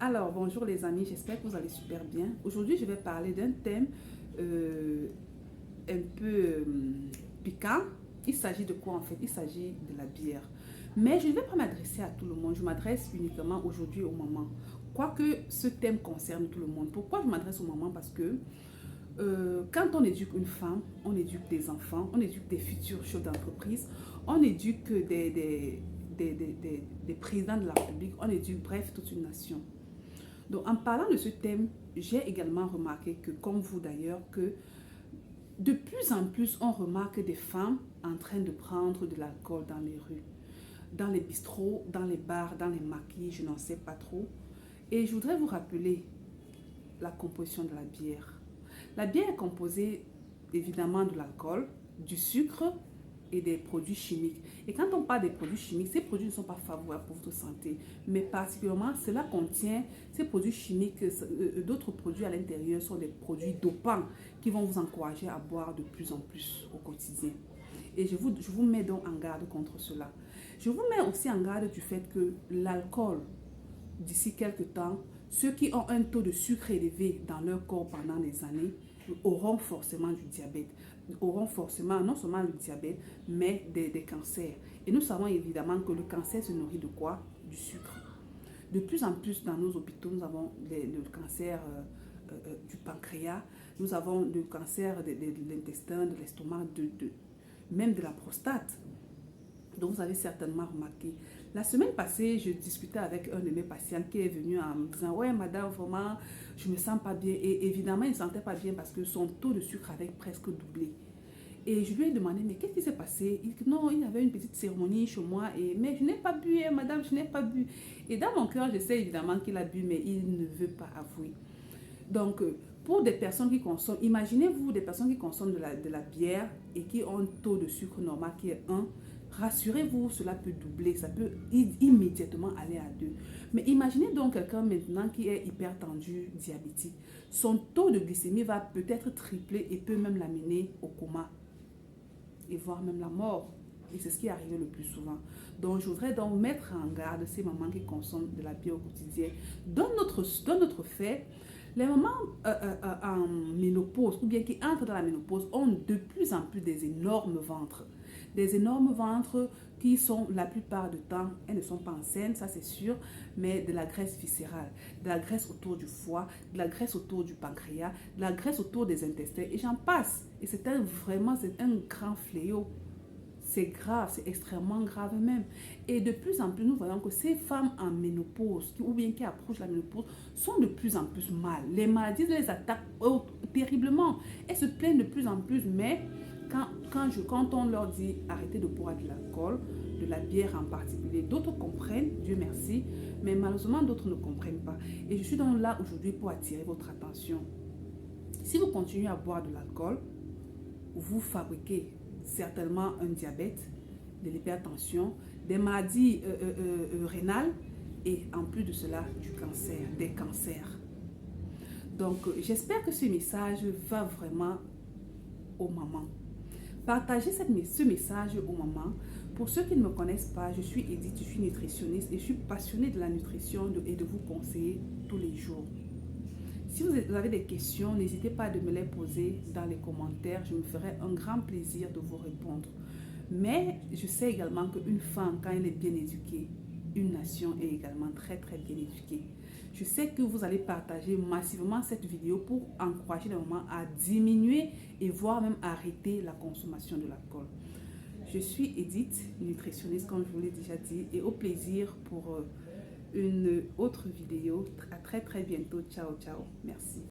Alors, bonjour les amis, j'espère que vous allez super bien. Aujourd'hui, je vais parler d'un thème euh, un peu piquant. Il s'agit de quoi en fait? Il s'agit de la bière. Mais je ne vais pas m'adresser à tout le monde, je m'adresse uniquement aujourd'hui aux mamans. Quoique ce thème concerne tout le monde. Pourquoi je m'adresse aux mamans? Parce que quand on éduque une femme, on éduque des enfants, on éduque des futurs chefs d'entreprise, on éduque des présidents de la République, on éduque bref toute une nation. Donc, en parlant de ce thème, j'ai également remarqué que, comme vous d'ailleurs, que de plus en plus, on remarque des femmes en train de prendre de l'alcool dans les rues, dans les bistrots, dans les bars, dans les maquis, je n'en sais pas trop. Et je voudrais vous rappeler la composition de la bière. La bière est composée évidemment de l'alcool, du sucre et des produits chimiques. Et quand on parle des produits chimiques, ces produits ne sont pas favorables pour votre santé, mais particulièrement cela contient ces produits chimiques, d'autres produits à l'intérieur sont des produits dopants qui vont vous encourager à boire de plus en plus au quotidien. Et je vous mets donc en garde contre cela. Je vous mets aussi en garde du fait que l'alcool, d'ici quelques temps, ceux qui ont un taux de sucre élevé dans leur corps pendant des années auront forcément du diabète, auront forcément non seulement le diabète, mais des cancers. Et nous savons évidemment que le cancer se nourrit de quoi? Du sucre. De plus en plus dans nos hôpitaux, nous avons le cancer du pancréas, nous avons le cancer de l'intestin, de l'estomac, même de la prostate. Donc, vous avez certainement remarqué. La semaine passée, je discutais avec un de mes patients qui est venu en me disant « Ouais, madame, vraiment, je ne me sens pas bien. » Et évidemment, il ne se sentait pas bien parce que son taux de sucre avait presque doublé. Et je lui ai demandé « Mais qu'est-ce qui s'est passé ?» Il dit « Non, il y avait une petite cérémonie chez moi, mais je n'ai pas bu, hein, madame, je n'ai pas bu. » Et dans mon cœur, je sais évidemment qu'il a bu, mais il ne veut pas avouer. Donc, pour des personnes qui consomment, imaginez-vous des personnes qui consomment de la bière et qui ont un taux de sucre normal qui est 1, rassurez-vous, cela peut doubler, ça peut immédiatement aller à 2. Mais imaginez donc quelqu'un maintenant qui est hypertendu, diabétique. Son taux de glycémie va peut-être tripler et peut même l'amener au coma et voire même la mort. Et c'est ce qui arrive le plus souvent. Donc, je voudrais donc mettre en garde ces mamans qui consomment de la bière au quotidien. Dans notre fait, les mamans en ménopause ou bien qui entrent dans la ménopause ont de plus en plus des énormes ventres. Des énormes ventres qui sont la plupart du temps, elles ne sont pas enceintes, ça c'est sûr, mais de la graisse viscérale, de la graisse autour du foie, de la graisse autour du pancréas, de la graisse autour des intestins et j'en passe. Et c'est vraiment un grand fléau. C'est grave, c'est extrêmement grave même. Et de plus en plus, nous voyons que ces femmes en ménopause, ou bien qui approchent la ménopause, sont de plus en plus mal. Les maladies les attaquent terriblement. Elles se plaignent de plus en plus, mais quand on leur dit arrêtez de boire de l'alcool, de la bière en particulier, d'autres comprennent, Dieu merci, mais malheureusement d'autres ne comprennent pas. Et je suis donc là aujourd'hui pour attirer votre attention. Si vous continuez à boire de l'alcool, vous fabriquez certainement un diabète, de l'hypertension, des maladies rénales et en plus de cela, du cancer, des cancers. Donc, j'espère que ce message va vraiment aux mamans. Partagez ce message aux mamans. Pour ceux qui ne me connaissent pas, je suis Edith, je suis nutritionniste et je suis passionnée de la nutrition et de vous conseiller tous les jours. Si vous avez des questions, n'hésitez pas à me les poser dans les commentaires. Je me ferai un grand plaisir de vous répondre. Mais je sais également qu'une femme, quand elle est bien éduquée, une nation est également très très bien éduquée. Je sais que vous allez partager massivement cette vidéo pour encourager les mamans à diminuer et voire même arrêter la consommation de l'alcool. Je suis Edith, nutritionniste comme je vous l'ai déjà dit et au plaisir pour une autre vidéo. À très très bientôt. Ciao, ciao. Merci.